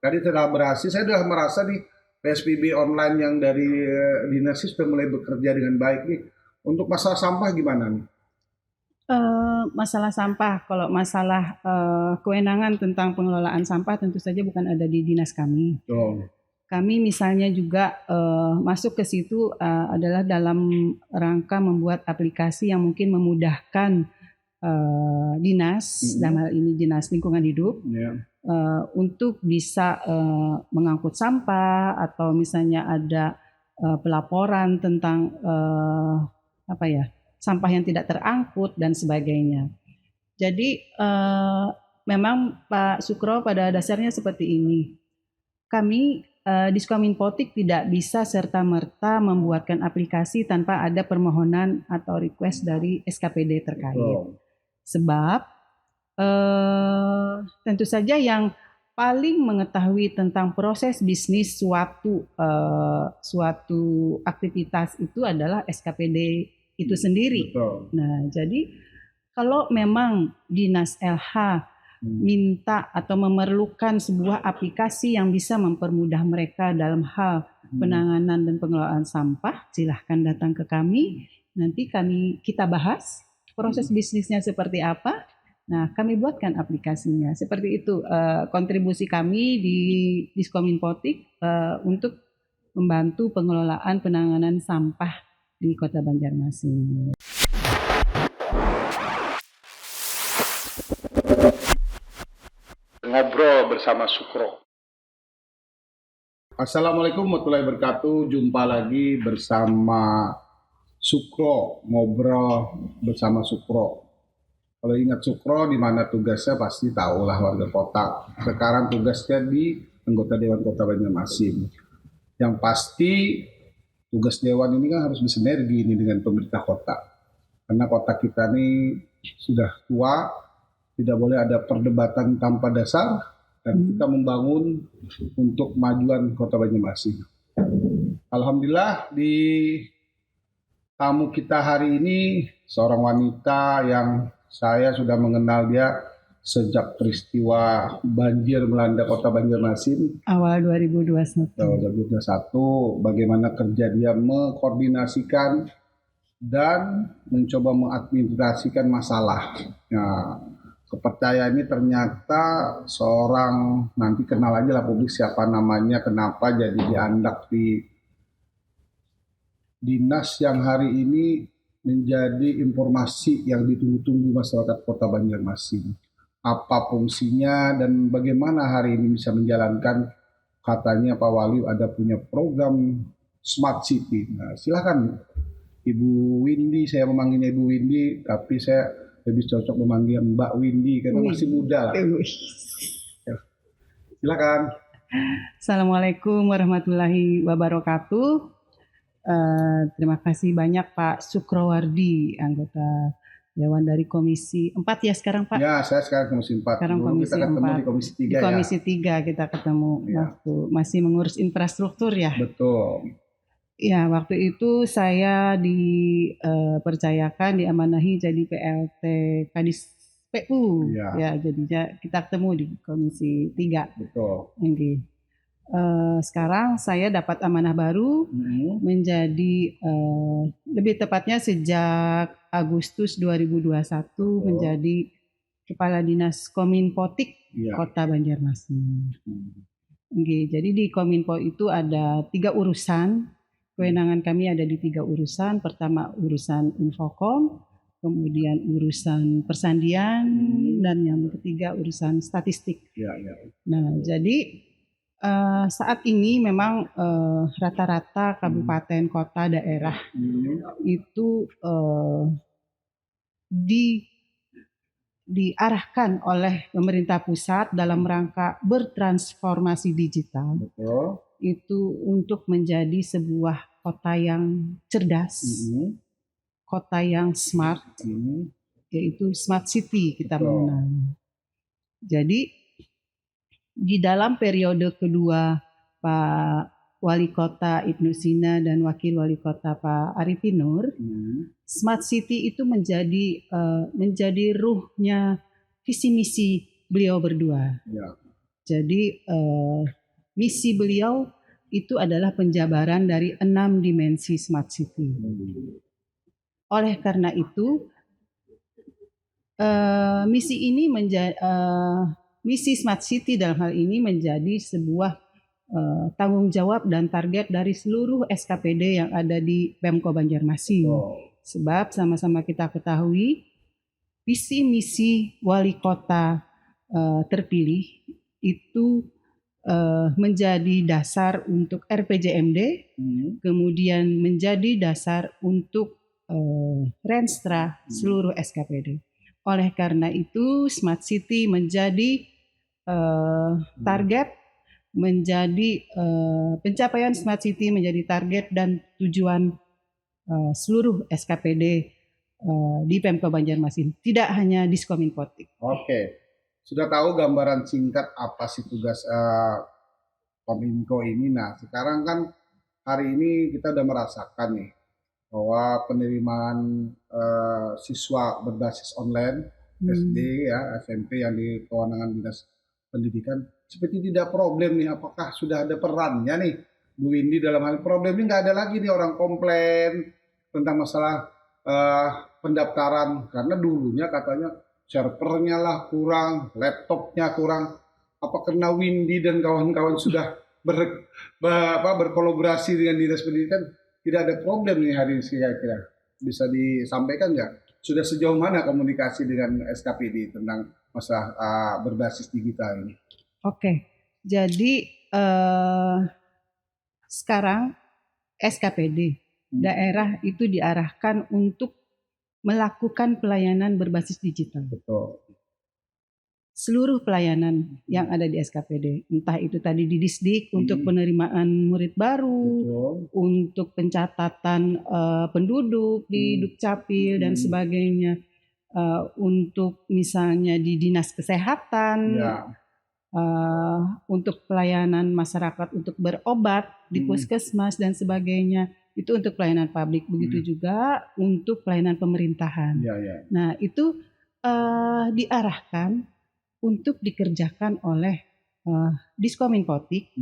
Tadi telah berhasil, saya sudah merasa nih PSBB online yang dari dinas sudah mulai bekerja dengan baik nih. Untuk masalah sampah gimana nih? Masalah sampah, kalau masalah kewenangan tentang pengelolaan sampah tentu saja bukan ada di dinas kami. Oh, Kami misalnya juga masuk ke situ adalah dalam rangka membuat aplikasi yang mungkin memudahkan dinas, dalam hal ini dinas lingkungan hidup, ya. untuk bisa mengangkut sampah atau misalnya ada pelaporan tentang sampah yang tidak terangkut dan sebagainya. Jadi memang Pak Sukro pada dasarnya seperti ini. Kami Diskominfotik tidak bisa serta-merta membuatkan aplikasi tanpa ada permohonan atau request dari SKPD terkait. Betul. Sebab tentu saja yang paling mengetahui tentang proses bisnis suatu aktivitas itu adalah SKPD itu sendiri. Betul. Nah, jadi kalau memang dinas LH minta atau memerlukan sebuah aplikasi yang bisa mempermudah mereka dalam hal penanganan dan pengelolaan sampah, silahkan datang ke kami. Nanti kita bahas proses bisnisnya seperti apa. Nah, kami buatkan aplikasinya. Seperti itu kontribusi kami di Diskominfotik untuk membantu pengelolaan penanganan sampah di Kota Banjarmasin. Ngobrol bersama Sukro. Assalamualaikum warahmatullahi wabarakatuh. Jumpa lagi bersama Sukro, ngobrol bersama Sukro. Kalau ingat Sukro, di mana tugasnya pasti tahu lah warga kota. Sekarang tugasnya di anggota Dewan Kota Banjarmasin. Yang pasti tugas Dewan ini kan harus bersinergi ini dengan pemerintah kota. Karena kota kita ini sudah tua, tidak boleh ada perdebatan tanpa dasar, dan kita membangun untuk kemajuan Kota Banjarmasin. Alhamdulillah di tamu kita hari ini seorang wanita yang saya sudah mengenal dia sejak peristiwa banjir melanda Kota Banjarmasin awal 2021. Bagaimana kerja dia mengkoordinasikan dan mencoba mengadministrasikan masalah. Nah, kepercayaan ini ternyata seorang, nanti kenal aja lah publik siapa namanya, kenapa jadi diandak di dinas yang hari ini menjadi informasi yang ditunggu-tunggu masyarakat Kota Banjarmasin. Apa fungsinya dan bagaimana hari ini bisa menjalankan, katanya Pak Wali ada punya program Smart City. Nah, silakan Ibu Windy, saya memanggilnya Ibu Windy, tapi saya lebih cocok memanggil Mbak Windy karena masih muda lah. Ya. Silakan. Assalamualaikum warahmatullahi wabarakatuh. Terima kasih banyak Pak Sukrowardi, anggota Dewan dari Komisi 4 ya sekarang Pak? Ya, saya sekarang Komisi 4. Sekarang Dulu Komisi kita ketemu 4. di Komisi 3 di Komisi 3 kita ketemu waktu masih mengurus infrastruktur ya. Betul. Ya, waktu itu saya dipercayakan, diamanahi jadi PLT Kadis PU. Ya, jadinya kita ketemu di Komisi 3. Betul. Sekarang saya dapat amanah baru menjadi lebih tepatnya sejak Agustus 2021 menjadi Kepala Dinas Kominfotik Kota Banjarmasin. Jadi di Kominfo itu ada 3 urusan. Kewenangan kami ada di 3 urusan. Pertama urusan Infokom, kemudian urusan persandian, dan yang ketiga urusan statistik. Nah, jadi saat ini memang rata-rata kabupaten, kota, daerah itu diarahkan oleh pemerintah pusat dalam rangka bertransformasi digital. Betul. Itu untuk menjadi sebuah kota yang cerdas, kota yang smart, yaitu smart city kita mengenalnya. Jadi di dalam periode kedua Pak Wali Kota Ibnu Sina dan Wakil Wali Kota Pak Arifin Nur, smart city itu menjadi ruhnya visi misi beliau berdua. Jadi misi beliau itu adalah penjabaran dari 6 dimensi Smart City. Oleh karena itu, misi Smart City dalam hal ini menjadi sebuah tanggung jawab dan target dari seluruh SKPD yang ada di Pemko Banjarmasin. Sebab sama-sama kita ketahui, visi misi wali kota terpilih itu menjadi dasar untuk RPJMD, kemudian menjadi dasar untuk Renstra seluruh SKPD. Oleh karena itu, Smart City menjadi target, menjadi pencapaian Smart City menjadi target dan tujuan seluruh SKPD di Pemko Banjarmasin, tidak hanya Diskominfotik. Oke. Sudah tahu gambaran singkat apa sih tugas Kominfo ini. Nah, sekarang kan hari ini kita udah merasakan nih bahwa penerimaan siswa berbasis online SD ya, SMP yang di kewenangan Dinas Pendidikan seperti tidak problem nih. Apakah sudah ada perannya nih Bu Windy dalam hal problem ini? Nggak ada lagi nih orang komplain tentang masalah pendaftaran, karena dulunya katanya servernya lah kurang, laptopnya kurang. Apa karena Windy dan kawan-kawan sudah berkolaborasi dengan Dinas Pendidikan, tidak ada problem nih hari ini kira-kira? Bisa disampaikan nggak? Sudah sejauh mana komunikasi dengan SKPD tentang masalah berbasis digital ini? Oke, jadi sekarang SKPD daerah itu diarahkan untuk melakukan pelayanan berbasis digital. Betul. Seluruh pelayanan yang ada di SKPD, entah itu tadi di Disdik untuk penerimaan murid baru, untuk pencatatan penduduk di Dukcapil dan sebagainya, untuk misalnya di Dinas Kesehatan, untuk pelayanan masyarakat untuk berobat di puskesmas dan sebagainya. Itu untuk pelayanan publik, begitu juga untuk pelayanan pemerintahan. Nah, itu diarahkan untuk dikerjakan oleh Diskominfotik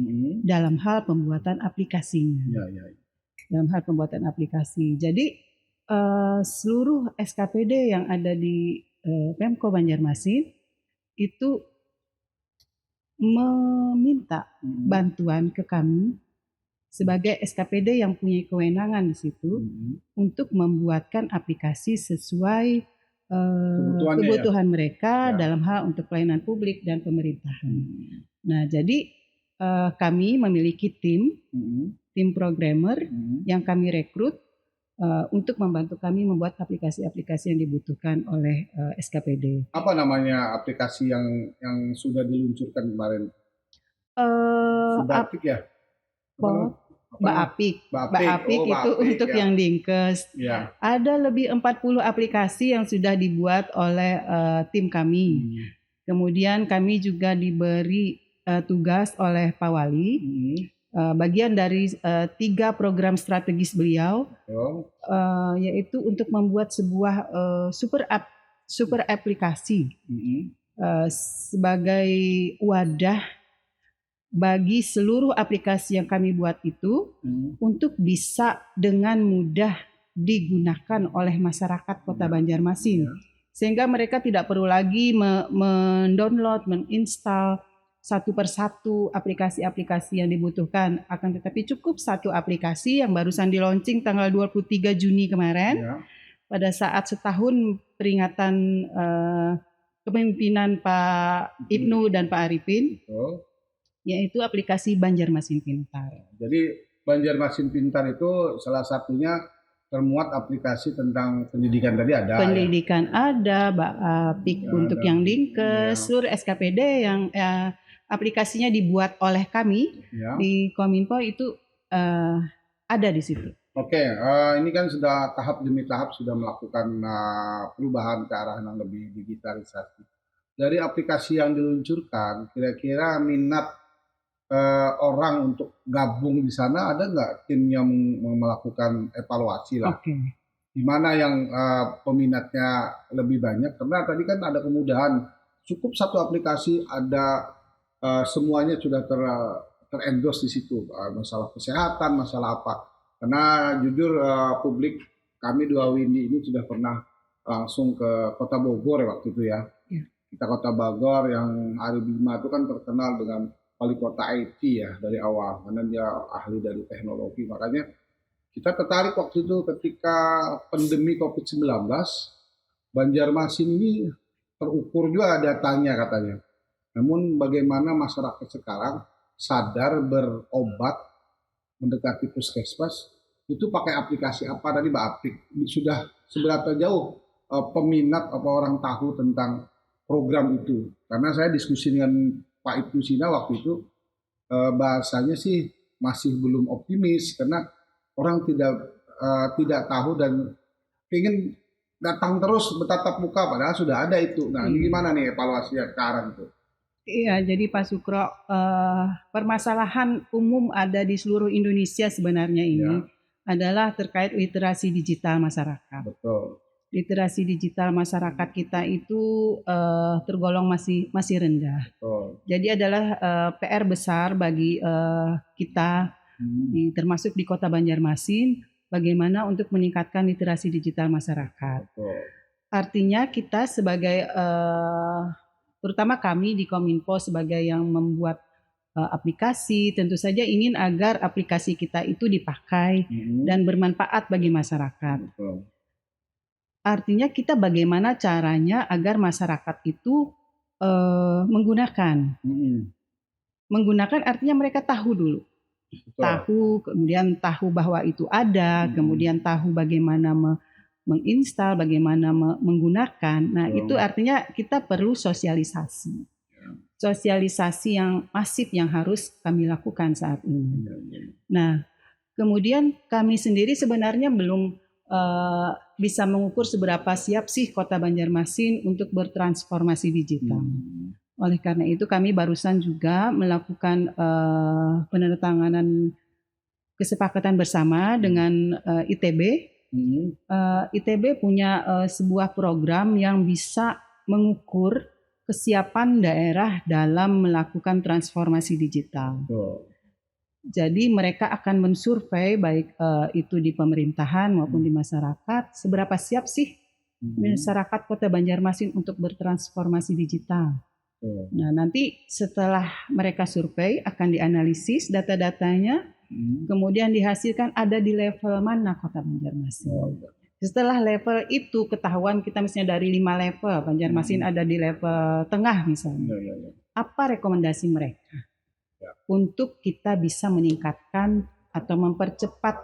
dalam hal pembuatan aplikasinya. Dalam hal pembuatan aplikasi. Jadi seluruh SKPD yang ada di Pemko Banjarmasin itu meminta bantuan ke kami sebagai SKPD yang punya kewenangan di situ untuk membuatkan aplikasi sesuai kebutuhan mereka dalam hal untuk pelayanan publik dan pemerintahan. Nah, jadi kami memiliki tim programmer yang kami rekrut untuk membantu kami membuat aplikasi-aplikasi yang dibutuhkan oleh SKPD. Apa namanya aplikasi yang sudah diluncurkan kemarin? Subatik ya? Baapik itu untuk yang Dinkes. Ada lebih 40 aplikasi yang sudah dibuat oleh tim kami. Kemudian kami juga diberi tugas oleh Pak Wali, bagian dari 3 program strategis beliau, yaitu untuk membuat sebuah super aplikasi sebagai wadah bagi seluruh aplikasi yang kami buat itu untuk bisa dengan mudah digunakan oleh masyarakat Kota Banjarmasin. Sehingga mereka tidak perlu lagi mendownload, menginstal satu persatu aplikasi-aplikasi yang dibutuhkan. Akan tetapi cukup satu aplikasi yang barusan di-launching tanggal 23 Juni kemarin, pada saat setahun peringatan kepemimpinan Pak Ibnu dan Pak Arifin. Yaitu aplikasi Banjarmasin Pintar. Jadi Banjarmasin Pintar itu salah satunya termuat aplikasi tentang pendidikan tadi ada. Pendidikan ada, Baapik untuk yang Dinkes, seluruh SKPD yang aplikasinya dibuat oleh kami di Kominfo itu ada di situ. Oke, ini kan sudah tahap demi tahap sudah melakukan perubahan ke arah yang lebih digitalisasi. Dari aplikasi yang diluncurkan, kira-kira minat orang untuk gabung di sana ada nggak tim yang melakukan evaluasi lah? Di mana yang peminatnya lebih banyak? Karena tadi kan ada kemudahan, cukup satu aplikasi ada semuanya sudah terendorse di situ, masalah kesehatan, masalah apa. Karena jujur publik kami dua Windy ini sudah pernah langsung ke Kota Bogor ya waktu itu ya. Iya. Kita Kota Bogor yang Ari Bima itu kan terkenal dengan wali kota IT ya dari awal, karena dia ahli dari teknologi. Makanya kita tertarik waktu itu ketika pandemi COVID-19, Banjarmasin ini terukur juga datanya katanya. Namun bagaimana masyarakat sekarang sadar berobat mendekati puskesmas itu pakai aplikasi apa tadi Mbak Apik? Sudah seberapa jauh peminat atau orang tahu tentang program itu? Karena saya diskusi dengan Pak Ibnu Sina waktu itu bahasanya sih masih belum optimis karena orang tidak tahu dan ingin datang terus bertatap muka padahal sudah ada itu. Nah, ini gimana nih evaluasinya sekarang itu? Iya, jadi Pak Sukro, permasalahan umum ada di seluruh Indonesia sebenarnya ini Ya, adalah terkait literasi digital masyarakat. betul. Literasi digital masyarakat kita itu tergolong masih rendah. Betul. Jadi adalah PR besar bagi kita, termasuk di Kota Banjarmasin, bagaimana untuk meningkatkan literasi digital masyarakat. Betul. Artinya kita sebagai terutama kami di Kominfo sebagai yang membuat aplikasi, tentu saja ingin agar aplikasi kita itu dipakai dan bermanfaat bagi masyarakat. Betul. Artinya kita bagaimana caranya agar masyarakat itu menggunakan. Menggunakan artinya mereka tahu dulu. Betul. Tahu, kemudian tahu bahwa itu ada, kemudian tahu bagaimana menginstal, bagaimana menggunakan. Nah, itu artinya kita perlu sosialisasi. Sosialisasi yang masif yang harus kami lakukan saat ini. Nah, kemudian kami sendiri sebenarnya belum bisa mengukur seberapa siap sih Kota Banjarmasin untuk bertransformasi digital. Oleh karena itu kami barusan juga melakukan penandatanganan kesepakatan bersama dengan ITB. ITB punya sebuah program yang bisa mengukur kesiapan daerah dalam melakukan transformasi digital. Jadi mereka akan mensurvei baik itu di pemerintahan maupun di masyarakat seberapa siap sih masyarakat Kota Banjarmasin untuk bertransformasi digital. Nah, nanti setelah mereka survei akan dianalisis data-datanya, kemudian dihasilkan ada di level mana Kota Banjarmasin. Setelah level itu ketahuan kita misalnya dari 5 level, Banjarmasin ada di level tengah misalnya. Apa rekomendasi mereka untuk kita bisa meningkatkan atau mempercepat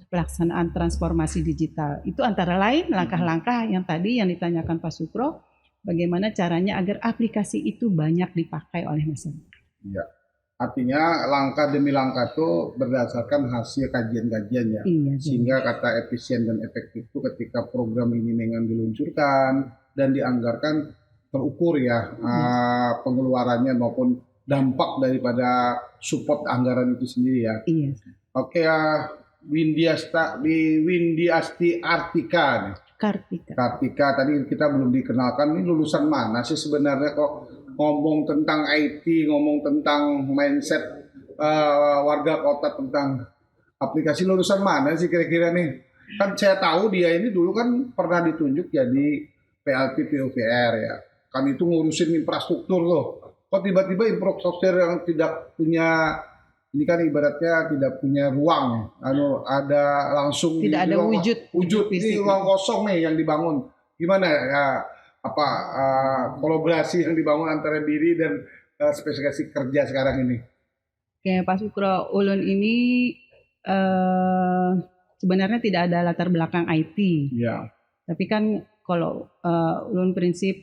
pelaksanaan transformasi digital? Itu antara lain langkah-langkah yang tadi yang ditanyakan Pak Sukro, bagaimana caranya agar aplikasi itu banyak dipakai oleh masyarakat. Ya. Artinya langkah demi langkah itu berdasarkan hasil kajian-kajian ya. Iya, sehingga kata efisien dan efektif itu ketika program ini memang diluncurkan dan dianggarkan terukur ya pengeluarannya maupun dampak daripada support anggaran itu sendiri ya. Iya. Oke ya, Windy Asti Artika nih. Kartika tadi kita belum dikenalkan, ini lulusan mana sih sebenarnya kok ngomong tentang IT, ngomong tentang mindset warga kota tentang aplikasi, lulusan mana sih kira-kira nih? Kan saya tahu dia ini dulu kan pernah ditunjuk jadi PLT PUPR ya. Kan itu ngurusin infrastruktur loh. Kok tiba-tiba infrastruktur yang tidak punya, ini kan ibaratnya tidak punya ruang, ada langsung tidak ada wujud ini ruang kosong nih yang dibangun. Gimana ya kolaborasi yang dibangun antara diri dan spesifikasi kerja sekarang ini? Oke, Pak Sukro, Ulun ini sebenarnya tidak ada latar belakang IT. Ya. Tapi kan kalau Ulun prinsip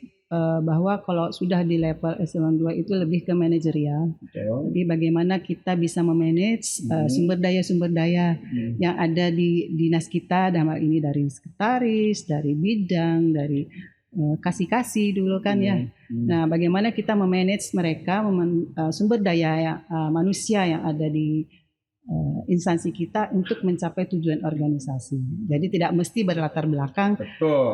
bahwa kalau sudah di level eselon 2 itu lebih ke manajerial. Jadi bagaimana kita bisa memanage sumber daya yang ada di dinas kita, dalam hal ini dari sekretaris, dari bidang, dari kasih dulu kan ya. Nah, bagaimana kita memanage mereka, sumber daya manusia yang ada di instansi kita untuk mencapai tujuan organisasi. Jadi tidak mesti berlatar belakang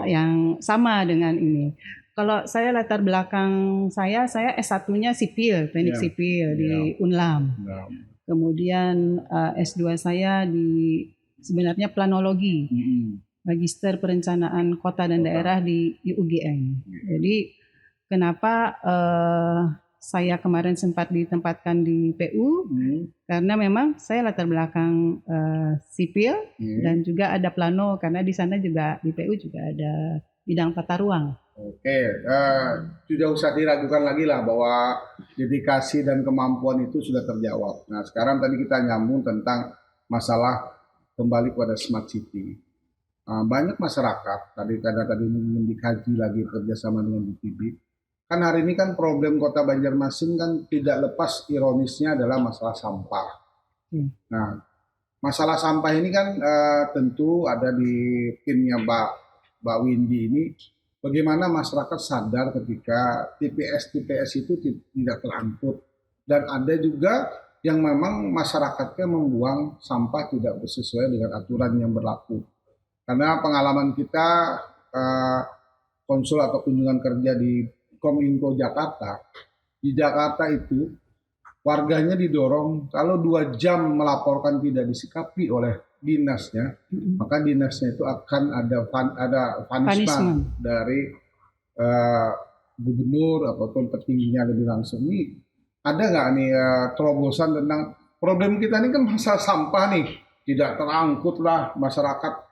yang sama dengan ini. Kalau saya latar belakang saya S1-nya sipil, teknik Ya, sipil di ya. Unlam. Nah, Kemudian S2 saya di sebenarnya planologi, Magister Perencanaan Kota dan Daerah di UGM. Jadi kenapa saya kemarin sempat ditempatkan di PU? Karena memang saya latar belakang sipil dan juga ada plano, karena di sana juga di PU juga ada bidang tata ruang. Oke, tidak usah diragukan lagi lah bahwa dedikasi dan kemampuan itu sudah terjawab. Nah, sekarang tadi kita nyambung tentang masalah kembali pada smart city. Banyak masyarakat karena tadi ingin dikaji lagi kerjasama dengan BPB. Kan hari ini kan problem Kota Banjarmasin kan tidak lepas ironisnya adalah masalah sampah. Nah, masalah sampah ini kan tentu ada di timnya Mbak Windy ini. Bagaimana masyarakat sadar ketika TPS itu tidak terangkut, dan ada juga yang memang masyarakatnya membuang sampah tidak sesuai dengan aturan yang berlaku. Karena pengalaman kita konsul atau kunjungan kerja di Kominfo Jakarta, di Jakarta itu warganya didorong kalau 2 jam melaporkan tidak disikapi oleh dinasnya, maka dinasnya itu akan ada punishment dari gubernur ataupun petingginya lebih langsung. Nih ada nggak nih terobosan tentang problem kita ini kan masalah sampah nih, tidak terangkut lah masyarakat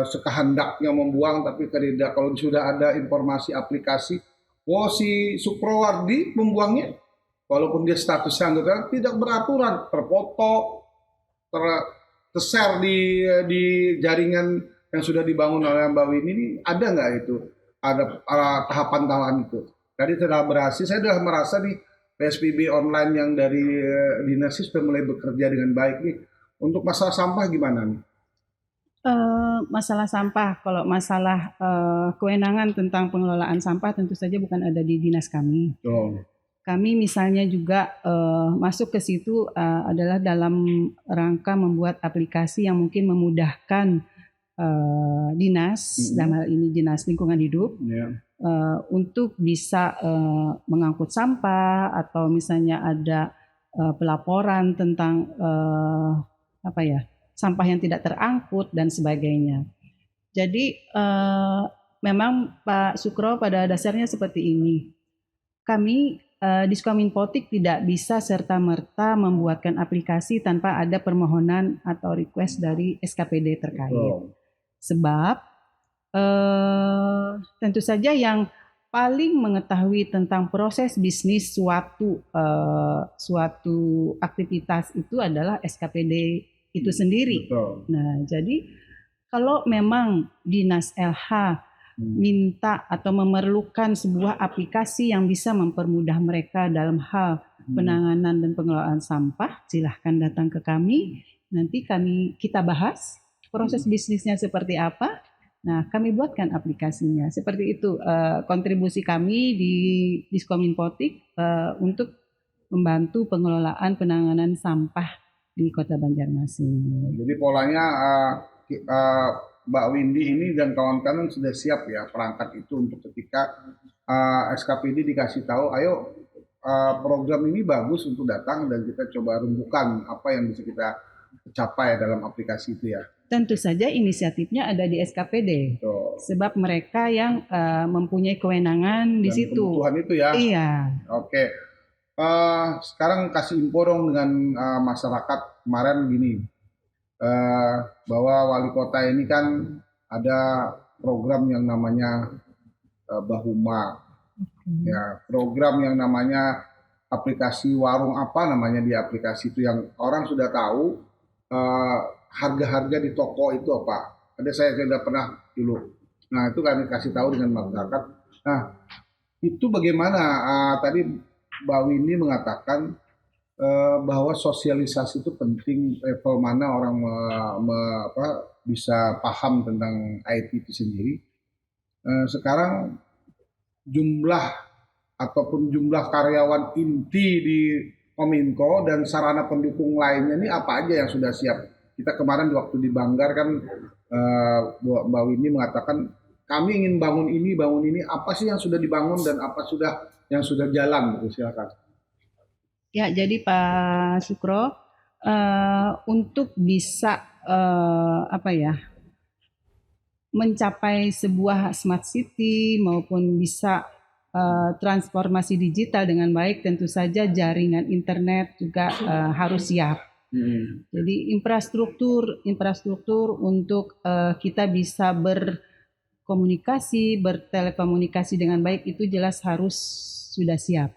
sekehendaknya membuang, tapi tidak, kalau sudah ada informasi aplikasi, si Suprowardi membuangnya walaupun dia statusnya anggota tidak beraturan, terfoto, ter-share di jaringan yang sudah dibangun oleh Mbak Winnie ini, ada nggak itu? Ada tahapan-tahapan itu. Jadi sudah berhasil, saya sudah merasa nih PSBB online yang dari dinas sudah mulai bekerja dengan baik nih. Untuk masalah sampah gimana nih? Masalah sampah, kalau masalah kewenangan tentang pengelolaan sampah tentu saja bukan ada di dinas kami. Kami misalnya juga masuk ke situ adalah dalam rangka membuat aplikasi yang mungkin memudahkan dinas, dalam hal ini dinas lingkungan hidup, untuk bisa mengangkut sampah, atau misalnya ada pelaporan tentang sampah yang tidak terangkut dan sebagainya. Jadi memang Pak Sukro pada dasarnya seperti ini. Kami Diskominfotik tidak bisa serta-merta membuatkan aplikasi tanpa ada permohonan atau request dari SKPD terkait. Sebab tentu saja yang paling mengetahui tentang proses bisnis suatu aktivitas itu adalah SKPD itu sendiri. Nah, jadi kalau memang Dinas LH minta atau memerlukan sebuah aplikasi yang bisa mempermudah mereka dalam hal penanganan dan pengelolaan sampah, silahkan datang ke kami. Nanti kita bahas proses bisnisnya seperti apa. Nah, kami buatkan aplikasinya. Seperti itu kontribusi kami di Diskominfotik untuk membantu pengelolaan penanganan sampah di Kota Banjarmasin. Jadi polanya Mbak Windy ini dan kawan-kawan sudah siap ya perangkat itu untuk ketika SKPD dikasih tahu, ayo program ini bagus untuk datang dan kita coba rumbukan apa yang bisa kita capai dalam aplikasi itu ya. Tentu saja inisiatifnya ada di SKPD, sebab mereka yang mempunyai kewenangan di situ. Kebutuhan itu ya. Iya. Oke. Sekarang kasih info dong dengan masyarakat. Kemarin gini, bahwa wali kota ini kan ada program yang namanya Bahuma, ya, program yang namanya aplikasi warung apa namanya di aplikasi itu, yang orang sudah tahu harga-harga di toko itu apa. Ada, saya sudah pernah dulu. Nah, itu kami kasih tahu dengan masyarakat. Nah, itu bagaimana? Tadi Mbak Winnie mengatakan bahwa sosialisasi itu penting, level mana orang bisa paham tentang IT itu sendiri. Sekarang jumlah karyawan inti di Kominfo dan sarana pendukung lainnya ini apa aja yang sudah siap? Kita kemarin waktu di Banggar kan Mbak Winnie mengatakan kami ingin bangun ini, apa sih yang sudah dibangun dan apa yang sudah jalan, gitu. Silakan. Ya, jadi Pak Sukro, untuk bisa mencapai sebuah smart city maupun bisa transformasi digital dengan baik, tentu saja jaringan internet juga harus siap. Jadi infrastruktur untuk kita bisa berkomunikasi, bertelekomunikasi dengan baik itu jelas harus sudah siap.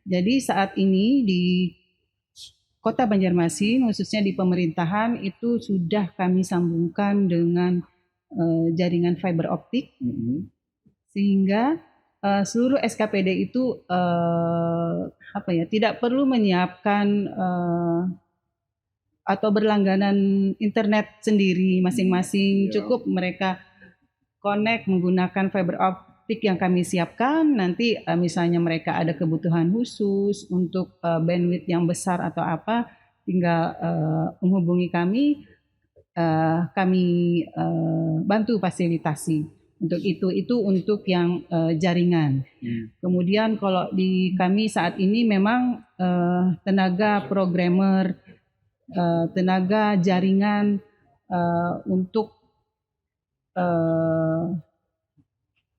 Jadi saat ini di Kota Banjarmasin, khususnya di pemerintahan, itu sudah kami sambungkan dengan jaringan fiber optik, sehingga seluruh SKPD itu tidak perlu menyiapkan atau berlangganan internet sendiri masing-masing. Cukup mereka connect menggunakan fiber optik yang kami siapkan. Nanti misalnya mereka ada kebutuhan khusus untuk bandwidth yang besar atau apa, tinggal menghubungi kami, kami bantu fasilitasi. Untuk itu untuk yang jaringan. Kemudian kalau di kami saat ini memang tenaga programmer, tenaga jaringan untuk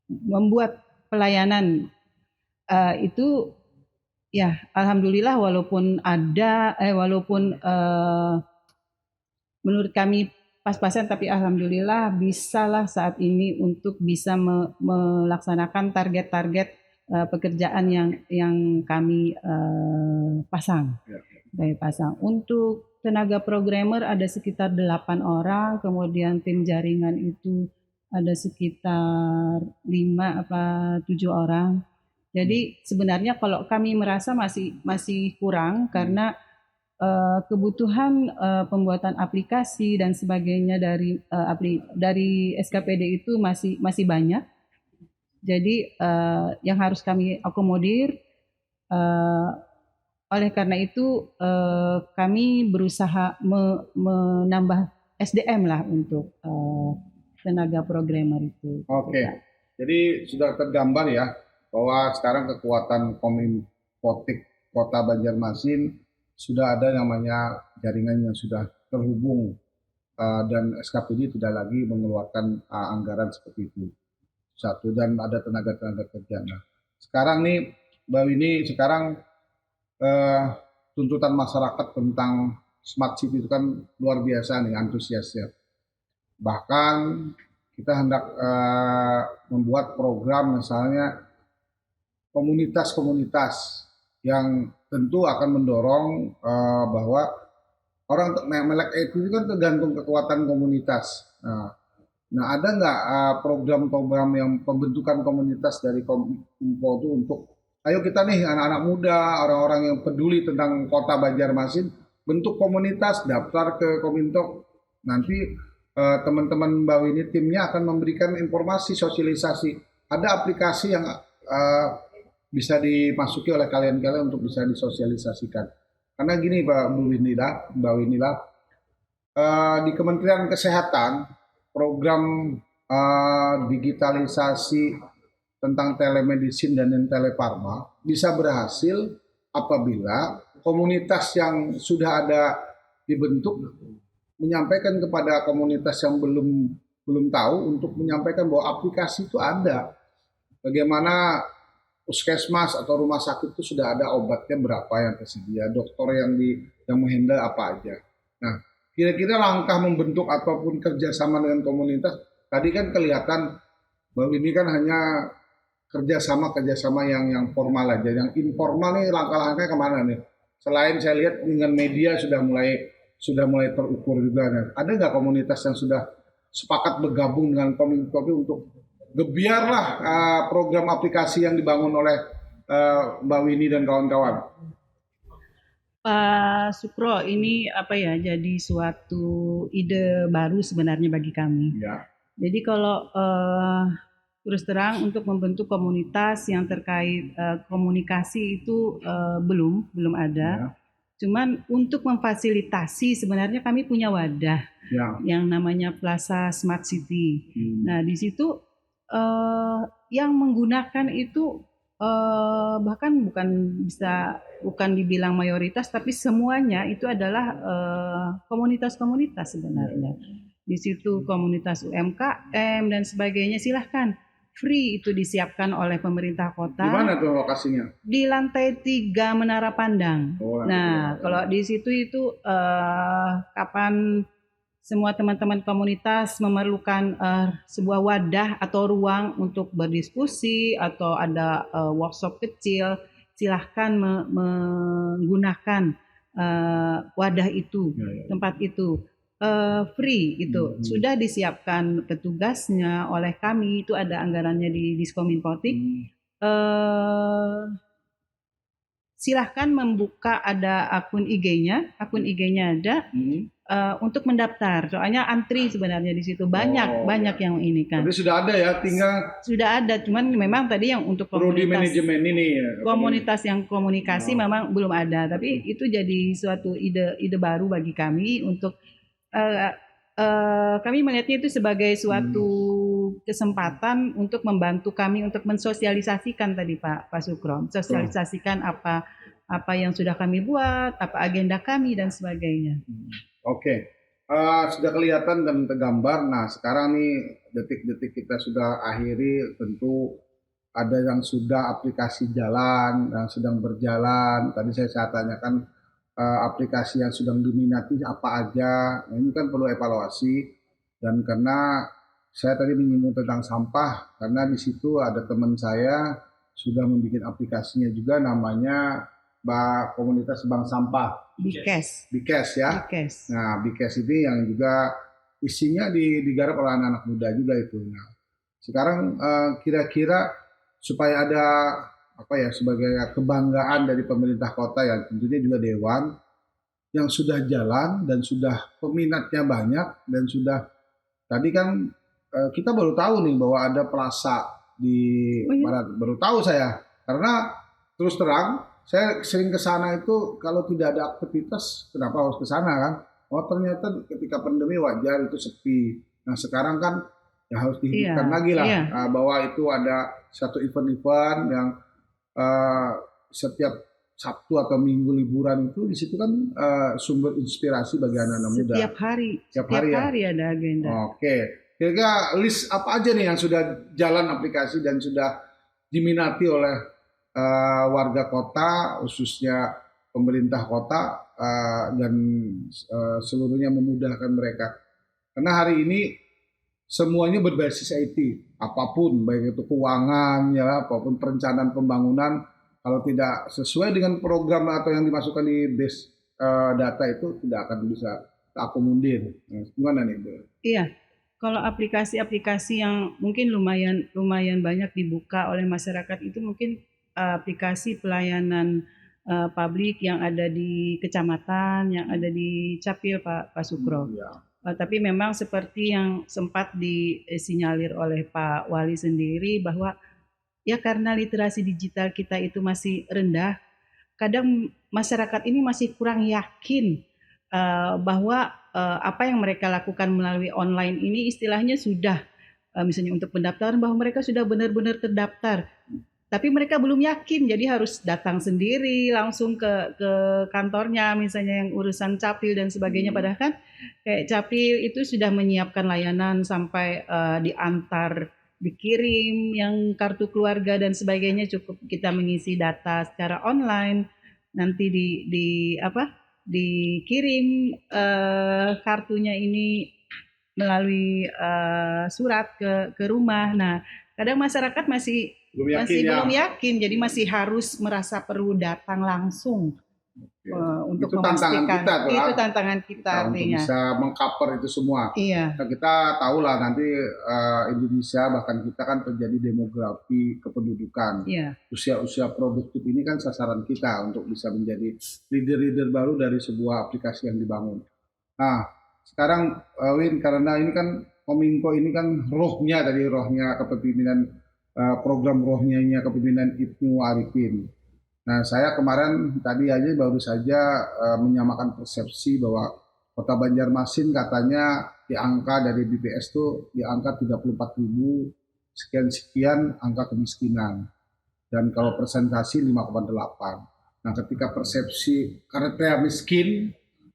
membuat pelayanan itu ya alhamdulillah, walaupun menurut kami pas-pasan, tapi alhamdulillah bisalah saat ini untuk bisa melaksanakan target-target pekerjaan yang kami pasang. Untuk tenaga programmer ada sekitar 8 orang, kemudian tim jaringan itu ada sekitar 5-7 orang. Jadi sebenarnya kalau kami merasa masih kurang karena kebutuhan pembuatan aplikasi dan sebagainya dari SKPD itu masih banyak. Jadi yang harus kami akomodir. Oleh karena itu kami berusaha menambah SDM lah untuk tenaga programmer itu. Oke. Jadi sudah tergambar ya bahwa sekarang kekuatan Kominfotik Kota Banjarmasin sudah ada namanya jaringan yang sudah terhubung dan SKPD tidak lagi mengeluarkan anggaran seperti itu. Satu, dan ada tenaga-tenaga kerja. Nah, sekarang nih Mbak Winnie, sekarang tuntutan masyarakat tentang smart city itu kan luar biasa nih, antusiasnya. Bahkan kita hendak membuat program misalnya komunitas-komunitas yang tentu akan mendorong bahwa orang melek itu kan tergantung kekuatan komunitas. Nah ada nggak program-program yang pembentukan komunitas dari Kominfo itu untuk ayo kita nih anak-anak muda, orang-orang yang peduli tentang Kota Banjarmasin, bentuk komunitas, daftar ke Kominfo. Nanti teman-teman Mbak Winnie timnya akan memberikan informasi sosialisasi. Ada aplikasi yang bisa dimasuki oleh kalian-kalian untuk bisa disosialisasikan. Karena gini Mbak Winnie, di Kementerian Kesehatan program digitalisasi tentang telemedicine dan telefarma bisa berhasil apabila komunitas yang sudah ada dibentuk menyampaikan kepada komunitas yang belum tahu untuk menyampaikan bahwa aplikasi itu ada. Bagaimana puskesmas atau rumah sakit itu sudah ada obatnya berapa yang tersedia, dokter yang menghandle apa aja. Nah, kira-kira langkah membentuk ataupun kerjasama dengan komunitas tadi kan kelihatan bahwa ini kan hanya kerjasama yang formal aja, yang informal nih langkah-langkahnya kemana nih? Selain saya lihat dengan media sudah mulai terukur juga. Ada nggak komunitas yang sudah sepakat bergabung dengan Kominfo untuk gebiarlah program aplikasi yang dibangun oleh Mbak Winnie dan kawan-kawan? Pak Sukro, ini jadi suatu ide baru sebenarnya bagi kami. Ya. Jadi kalau terus terang untuk membentuk komunitas yang terkait komunikasi itu belum ada. Ya. Cuman untuk memfasilitasi sebenarnya kami punya wadah yang namanya Plaza Smart City. Nah di situ yang menggunakan itu bahkan bukan dibilang mayoritas, tapi semuanya itu adalah komunitas-komunitas sebenarnya. Di situ komunitas UMKM dan sebagainya, silahkan free itu disiapkan oleh pemerintah Di kota mana tuh lokasinya? di lantai 3 Menara Pandang. Oh, Nah, kalau di situ itu kapan semua teman-teman komunitas memerlukan sebuah wadah atau ruang untuk berdiskusi atau ada workshop kecil, silahkan menggunakan wadah itu, Ya, ya. tempat itu. Free gitu, sudah disiapkan petugasnya oleh kami, itu ada anggarannya di Diskominfotik. Silahkan membuka, ada akun IG-nya ada untuk mendaftar. Soalnya antri sebenarnya di situ banyak yang ini kan. Tapi sudah ada ya, tinggal Sudah ada, cuman memang tadi yang untuk perlu di komunitas manajemen ini ya. komunitas yang komunikasi memang belum ada, tapi itu jadi suatu ide baru bagi kami untuk kami melihatnya itu sebagai suatu kesempatan untuk membantu kami untuk mensosialisasikan tadi Pak Sukro, sosialisasikan apa yang sudah kami buat, apa agenda kami dan sebagainya. Oke. Sudah kelihatan dan tergambar. Nah, sekarang nih detik-detik kita sudah akhiri, tentu ada yang sudah aplikasi jalan, yang sedang berjalan. Tadi saya tanyakan aplikasi yang sedang diminati apa aja. Nah, ini kan perlu evaluasi. Dan karena saya tadi menyinggung tentang sampah, karena di situ ada teman saya sudah membuat aplikasinya juga, namanya Komunitas Bank Sampah. Bikes ya. Nah, Bikes ini yang juga isinya digarap oleh anak-anak muda juga itu. Nah, sekarang kira-kira supaya ada sebagai kebanggaan dari pemerintah kota, yang tentunya juga dewan, yang sudah jalan dan sudah peminatnya banyak, dan sudah tadi kan kita baru tahu nih bahwa ada plaza di Barat, baru tahu saya, karena terus terang saya sering ke sana itu kalau tidak ada aktivitas, kenapa harus ke sana kan? Oh, ternyata ketika pandemi wajar itu sepi. Nah, sekarang kan ya harus dihidupkan lagi lah, bahwa itu ada satu event-event yang setiap Sabtu atau Minggu liburan itu, di situ kan sumber inspirasi bagi anak-anak muda. Setiap hari ada agenda. Oke. Kira-kira list apa aja nih yang sudah jalan aplikasi dan sudah diminati oleh warga kota, khususnya pemerintah kota, dan seluruhnya memudahkan mereka. Karena hari ini semuanya berbasis IT, apapun, baik itu keuangan, ya, apapun perencanaan pembangunan, kalau tidak sesuai dengan program atau yang dimasukkan di base data itu tidak akan bisa terakomodir. Nah, gimana nih, Bu? Iya. Kalau aplikasi-aplikasi yang mungkin lumayan banyak dibuka oleh masyarakat itu mungkin aplikasi pelayanan publik yang ada di kecamatan, yang ada di Capil, Pak Sukro. Tapi memang seperti yang sempat disinyalir oleh Pak Wali sendiri, bahwa ya karena literasi digital kita itu masih rendah, kadang masyarakat ini masih kurang yakin bahwa apa yang mereka lakukan melalui online ini istilahnya sudah misalnya untuk pendaftaran, bahwa mereka sudah benar-benar terdaftar. Tapi mereka belum yakin, jadi harus datang sendiri langsung ke kantornya, misalnya yang urusan Capil dan sebagainya. Padahal kan kayak Capil itu sudah menyiapkan layanan sampai diantar, dikirim yang kartu keluarga dan sebagainya, cukup kita mengisi data secara online, nanti dikirim kartunya ini melalui surat ke rumah. Nah, kadang masyarakat masih belum yakin, jadi masih harus merasa perlu datang langsung untuk memastikan. Itu tantangan kita untuk bisa mengcover itu semua. Iya. Nah, kita tahu lah nanti Indonesia, bahkan kita kan terjadi demografi kependudukan. Iya. Usia produktif ini kan sasaran kita untuk bisa menjadi leader-leader baru dari sebuah aplikasi yang dibangun. Nah, sekarang Win, karena ini kan Kominfo ini kan rohnya kepemimpinan, program rohnya kepemimpinan Ibnu Arifin. Nah, saya kemarin tadi aja baru saja menyamakan persepsi bahwa Kota Banjarmasin katanya di angka dari BPS itu di angka 34.000 sekian-sekian angka kemiskinan. Dan kalau persentase 5,8. Nah, ketika persepsi kriteria miskin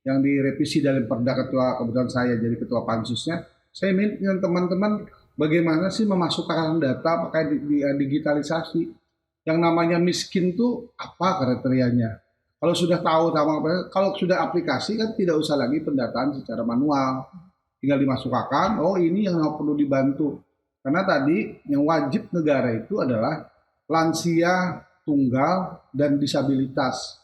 yang direvisi dalam Perda ketua, kebetulan saya jadi ketua pansusnya, saya minta dengan teman-teman bagaimana sih memasukkan data pakai digitalisasi. Yang namanya miskin tuh apa kriterianya? Kalau sudah tahu, kalau sudah aplikasi kan tidak usah lagi pendataan secara manual, tinggal dimasukkan. Oh, ini yang perlu dibantu. Karena tadi yang wajib negara itu adalah lansia, tunggal, dan disabilitas.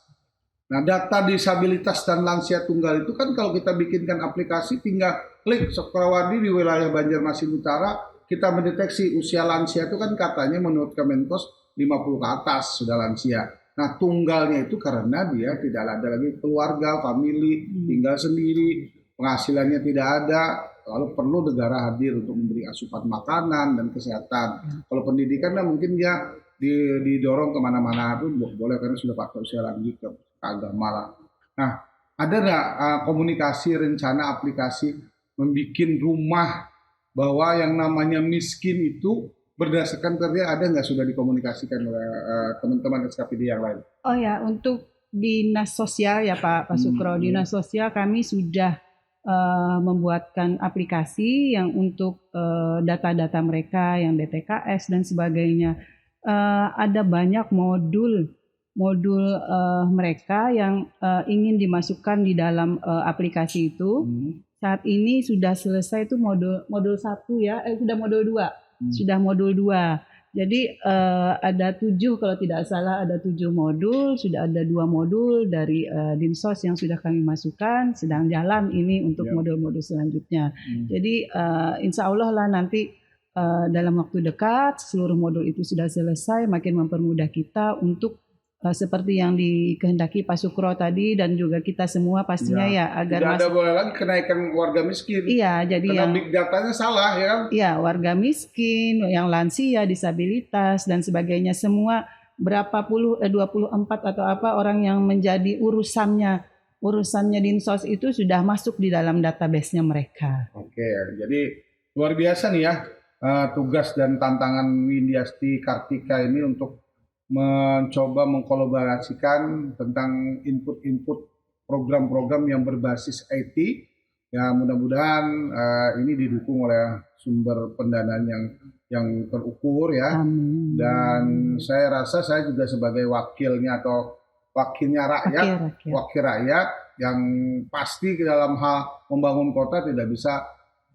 Nah, data disabilitas dan lansia tunggal itu kan kalau kita bikinkan aplikasi tinggal klik Sukrawadi di wilayah Banjarmasin Utara, kita mendeteksi usia lansia itu kan katanya menurut Kemenkos 50 ke atas sudah lansia. Nah, tunggalnya itu karena dia tidak ada lagi keluarga, famili, tinggal sendiri, penghasilannya tidak ada, lalu perlu negara hadir untuk memberi asupan makanan dan kesehatan. Kalau pendidikan nah mungkin dia didorong kemana-mana itu boleh karena sudah pakai usia lanjut ke agama lah. Nah, ada nggak komunikasi rencana aplikasi membuat rumah bahwa yang namanya miskin itu berdasarkan kriteria, ada nggak sudah dikomunikasikan oleh teman-teman SKPD yang lain? Oh ya, untuk dinas sosial ya Pak Sukro, dinas sosial kami sudah membuatkan aplikasi yang untuk data-data mereka yang DTKS dan sebagainya. Ada banyak modul mereka yang ingin dimasukkan di dalam aplikasi itu. Saat ini sudah selesai itu modul 1 ya, sudah modul 2. Sudah modul 2. Jadi ada 7 kalau tidak salah, ada 7 modul, sudah ada 2 modul dari Dinsos yang sudah kami masukkan, sedang jalan ini untuk modul-modul selanjutnya. Jadi insya Allah lah nanti dalam waktu dekat seluruh modul itu sudah selesai, makin mempermudah kita untuk seperti yang dikehendaki Pak Sukro tadi dan juga kita semua pastinya ya agar tidak ada boleh lagi kenaikan warga miskin. Iya, jadi karena big datanya salah ya kan? Iya, warga miskin, yang lansia, disabilitas dan sebagainya semua berapa 24 atau apa orang yang menjadi urusannya Dinsos itu sudah masuk di dalam database-nya mereka. Oke, jadi luar biasa nih ya. Tugas dan tantangan Windyasti Kartika ini untuk mencoba mengkolaborasikan tentang input-input program-program yang berbasis IT. Ya mudah-mudahan ini didukung oleh sumber pendanaan yang terukur ya. Amin. Dan saya rasa saya juga sebagai wakilnya rakyat, wakil rakyat yang pasti dalam hal membangun kota tidak bisa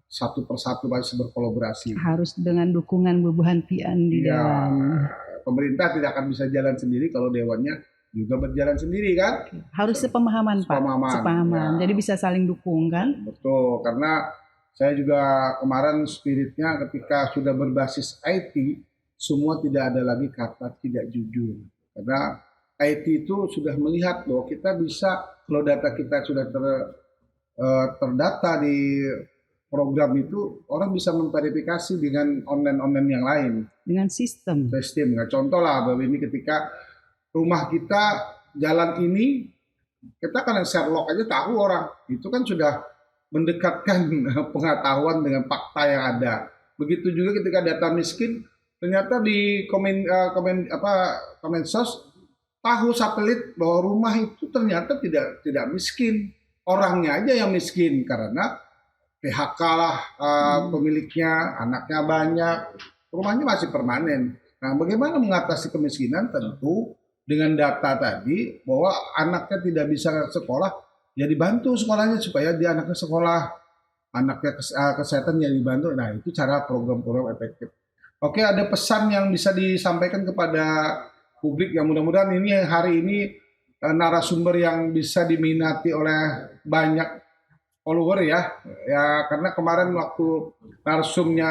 satu persatu pasti berkolaborasi. Harus dengan dukungan bubuhan-pian di dewan. Pemerintah tidak akan bisa jalan sendiri kalau dewannya juga berjalan sendiri kan. Harus sepemahaman Pak. Sepemahaman. Ya. Jadi bisa saling dukung kan. Betul, karena saya juga kemarin spiritnya ketika sudah berbasis IT, semua tidak ada lagi kata tidak jujur. Karena IT itu sudah melihat bahwa kita bisa, kalau data kita sudah terdata di program itu, orang bisa memverifikasi dengan online yang lain. Dengan sistem. Nah, contoh lah, bahwa ini ketika rumah kita jalan ini, kita kan Sherlock aja tahu orang. Itu kan sudah mendekatkan pengetahuan dengan fakta yang ada. Begitu juga ketika data miskin, ternyata di Kemensos tahu satelit bahwa rumah itu ternyata tidak miskin. Orangnya aja yang miskin karena PHK lah pemiliknya, anaknya banyak, rumahnya masih permanen. Nah, bagaimana mengatasi kemiskinan? Tentu dengan data tadi bahwa anaknya tidak bisa sekolah, ya dibantu sekolahnya supaya dia anaknya sekolah, anaknya kesehatan ya dibantu. Nah, itu cara program-program efektif. Oke, ada pesan yang bisa disampaikan kepada publik yang mudah-mudahan ini hari ini narasumber yang bisa diminati oleh banyak follower ya karena kemarin waktu narsumnya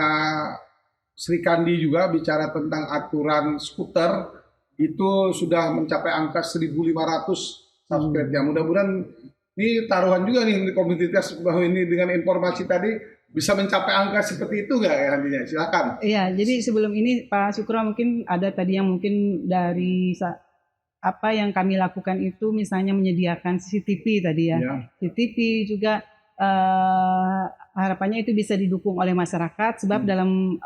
Sri Kandi juga bicara tentang aturan skuter itu sudah mencapai angka 1.500 subscribe ya. Mudah-mudahan ini taruhan juga nih di komunitas bahwa ini dengan informasi tadi bisa mencapai angka seperti itu nggak ya nantinya? Silakan. Iya, jadi sebelum ini Pak Sukro mungkin ada tadi yang mungkin dari apa yang kami lakukan itu misalnya menyediakan CCTV tadi ya. CCTV juga harapannya itu bisa didukung oleh masyarakat, sebab dalam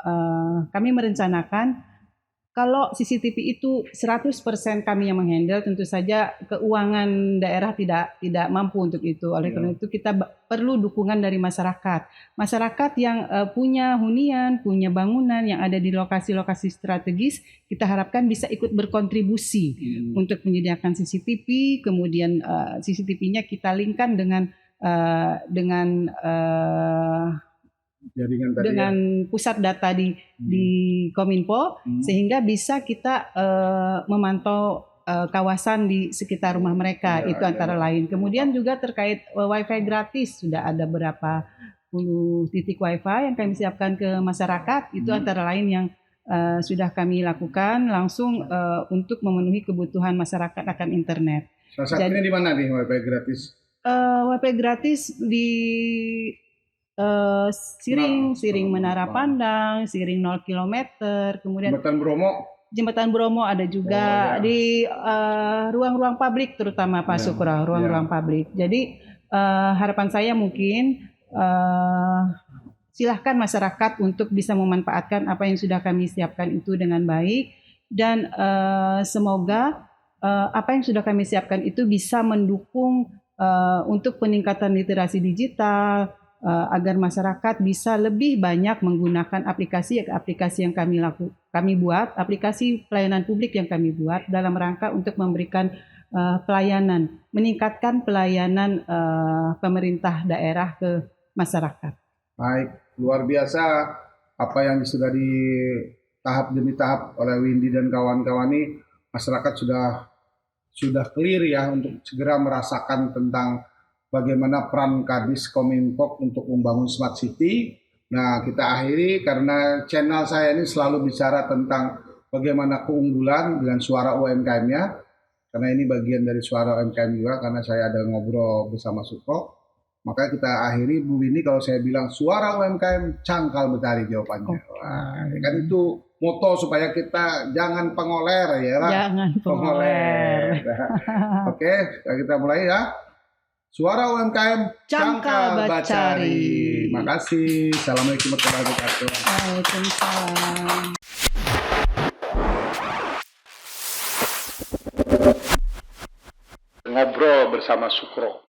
kami merencanakan kalau CCTV itu 100% kami yang menghandle, tentu saja keuangan daerah tidak mampu untuk itu. Oleh karena itu kita perlu dukungan dari masyarakat. Masyarakat yang punya hunian, punya bangunan yang ada di lokasi-lokasi strategis, kita harapkan bisa ikut berkontribusi untuk menyediakan CCTV, kemudian CCTV-nya kita linkkan dengan Jaringan tadi dengan pusat data di Kominfo, sehingga bisa kita memantau kawasan di sekitar rumah mereka, itu antara lain. Kemudian juga terkait wifi gratis, sudah ada berapa puluh titik wifi yang kami siapkan ke masyarakat, itu antara lain yang sudah kami lakukan langsung untuk memenuhi kebutuhan masyarakat akan internet. Salah satunya di mana nih wifi gratis? WP gratis di Siring Menara Pandang, Siring 0 km, kemudian Jembatan Bromo ada juga di ruang-ruang publik, terutama Pak Sukro, ruang-ruang publik. Jadi harapan saya mungkin silahkan masyarakat untuk bisa memanfaatkan apa yang sudah kami siapkan itu dengan baik, dan semoga apa yang sudah kami siapkan itu bisa mendukung untuk peningkatan literasi digital, agar masyarakat bisa lebih banyak menggunakan aplikasi yang kami buat, aplikasi pelayanan publik yang kami buat dalam rangka untuk memberikan pelayanan, meningkatkan pelayanan pemerintah daerah ke masyarakat. Baik, luar biasa apa yang sudah di tahap demi tahap oleh Windy dan kawan-kawan ini. Masyarakat sudah clear ya untuk segera merasakan tentang bagaimana peran Kadis Kominfo untuk membangun smart city. Nah, kita akhiri karena channel saya ini selalu bicara tentang bagaimana keunggulan dengan suara UMKM-nya, karena ini bagian dari suara UMKM juga, karena saya ada ngobrol bersama Sukro. Maka kita akhiri, Bu Windy, kalau saya bilang suara UMKM cangkal betari jawabannya. Wah, kan itu moto supaya kita jangan pengoler ya. Jangan pengoler. Oke, kita mulai ya. Suara UMKM cangkal bacari. Makasih. Assalamualaikum warahmatullahi wabarakatuh. Waalaikumsalam. Ngobrol bersama Sukro.